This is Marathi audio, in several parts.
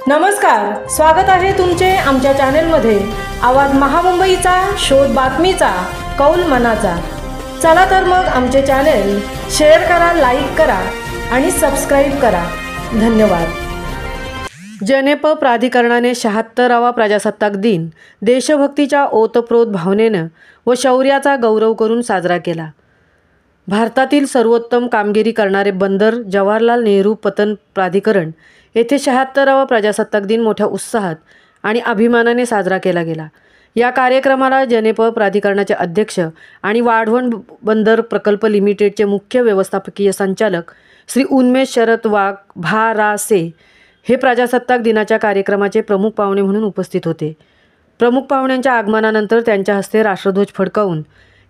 नमस्कार, स्वागत आहे तुमचे आमच्या चॅनलमध्ये। आवाज महामुंबईचा, शोध बातमीचा, कौल मनाचा। चला तर मग आमचे चॅनल शेअर करा, लाईक करा आणि सबस्क्राइब करा। धन्यवाद। जनेप प्राधिकरणाने 76वा प्रजासत्ताक दिन देशभक्तीच्या ओतप्रोत भावनेने व शौर्याचा गौरव करून साजरा केला। भारतातील सर्वोत्तम कामगिरी करणारे बंदर जवाहरलाल नेहरू पतन प्राधिकरण येथे 76वा प्रजासत्ताक दिन मोठ्या उत्साहात आणि अभिमानाने साजरा केला गेला। या कार्यक्रमाला जनेप प्राधिकरणाचे अध्यक्ष आणि वाढवण बंदर प्रकल्प लिमिटेडचे मुख्य व्यवस्थापकीय संचालक श्री उन्मेष शरद वाघ भारासे हे प्रजासत्ताक दिनाच्या कार्यक्रमाचे प्रमुख पाहुणे म्हणून उपस्थित होते। प्रमुख पाहुण्यांच्या आगमनानंतर त्यांच्या हस्ते राष्ट्रध्वज फडकावून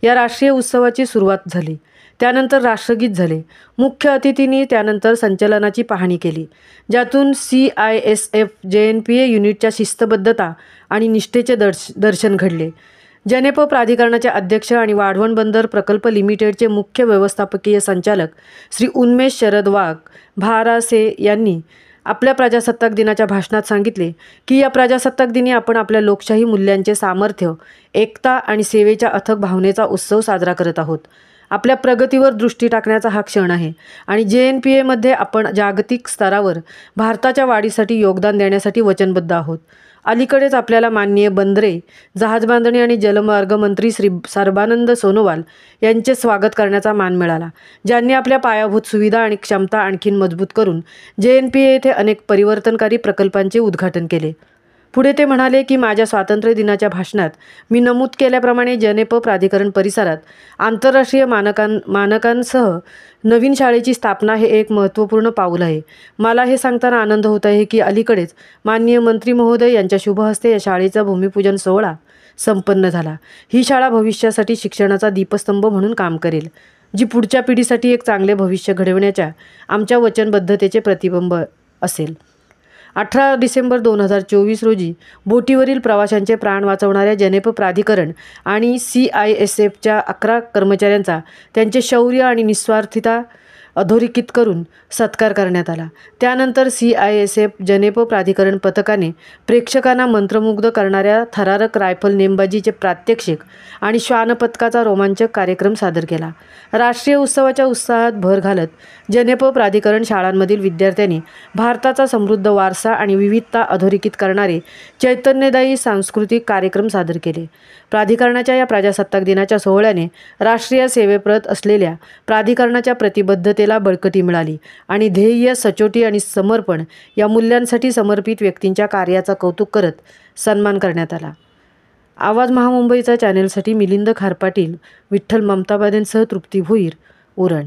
या राष्ट्रीय उत्सवाची सुरुवात झाली। त्यानंतर राष्ट्रगीत झाले। मुख्य अतिथींनी त्यानंतर संचलनाची पाहणी केली, ज्यातून CISF JNPA युनिटच्या शिस्तबद्धता आणि निष्ठेचे दर्शन घडले। जनेप प्राधिकरणाचे अध्यक्ष आणि वाढवण बंदर प्रकल्प लिमिटेडचे मुख्य व्यवस्थापकीय संचालक श्री उन्मेष शरद वाघ भारासे यांनी आपल्या प्रजासत्ताक दिनाच्या भाषणात सांगितले की या प्रजासत्ताक दिनी आपण आपल्या लोकशाही मूल्यांचे सामर्थ्य, एकता आणि सेवेच्या अथक भावनेचा उत्सव साजरा करत आहोत। आपल्या प्रगतीवर दृष्टी टाकण्याचा हा क्षण आहे आणि JNPA मध्ये आपण जागतिक स्तरावर भारताच्या वाढीसाठी योगदान देण्यासाठी वचनबद्ध आहोत। अलीकडेच आपल्याला माननीय बंदरे, जहाजबांधणी आणि जलमार्ग मंत्री श्री सर्बानंद सोनोवाल यांचे स्वागत करण्याचा मान मिळाला, ज्यांनी आपल्या पायाभूत सुविधा आणि क्षमता आणखीन मजबूत करून JNPA येथे अनेक परिवर्तनकारी प्रकल्पांचे उद्घाटन केले। पुढे ते म्हणाले की माझ्या स्वातंत्र्य दिनाच्या भाषणात मी नमूद केल्याप्रमाणे जनेप प्राधिकरण परिसरात आंतरराष्ट्रीय मानकांसह नवीन शाळेची स्थापना हे एक महत्त्वपूर्ण पाऊल आहे। मला हे सांगताना आनंद होत आहे की अलीकडेच माननीय मंत्री महोदय यांच्या शुभ हस्ते या शाळेचा भूमिपूजन सोहळा संपन्न झाला। ही शाळा भविष्यासाठी शिक्षणाचा दीपस्तंभ म्हणून काम करेल, जी पुढच्या पिढीसाठी एक चांगले भविष्य घडविण्याच्या आमच्या वचनबद्धतेचे प्रतिबिंब असेल। 18 डिसेंबर 2024 रोजी बोटीवरील प्रवाशांचे प्राण वाचवणाऱ्या जनेप प्राधिकरण आणि CISFच्या 11 कर्मचाऱ्यांचा त्यांचे शौर्य आणि निस्वार्थीता अधोरेखित करून सत्कार करण्यात आला। त्यानंतर CISF जनेप प्राधिकरण पथकाने प्रेक्षकांना मंत्रमुग्ध करणाऱ्या थरारक रायफल नेमबाजीचे प्रात्यक्षिक आणि श्वान पथकाचा रोमांचक कार्यक्रम सादर केला। राष्ट्रीय उत्सवाच्या उत्साहात भर घालत जनेप प्राधिकरण शाळांमधील विद्यार्थ्यांनी भारताचा समृद्ध वारसा आणि विविधता अधोरेखित करणारे चैतन्यदायी सांस्कृतिक कार्यक्रम सादर केले। प्राधिकरणाच्या या प्रजासत्ताक दिनाच्या सोहळ्याने राष्ट्रीय सेवेप्रत असलेल्या प्राधिकरणाच्या प्रतिबद्धतेला बळकटी मिळाली आणि ध्येय, सचोटी आणि समर्पण या मूल्यांसाठी समर्पित व्यक्तींच्या कार्याचा कौतुक करत सन्मान करण्यात आला। आवाज महामुंबईचा चॅनलसाठी मिलिंद खारपाटील, विठ्ठल ममताबादेंसह तृप्ती भोईर, उरण।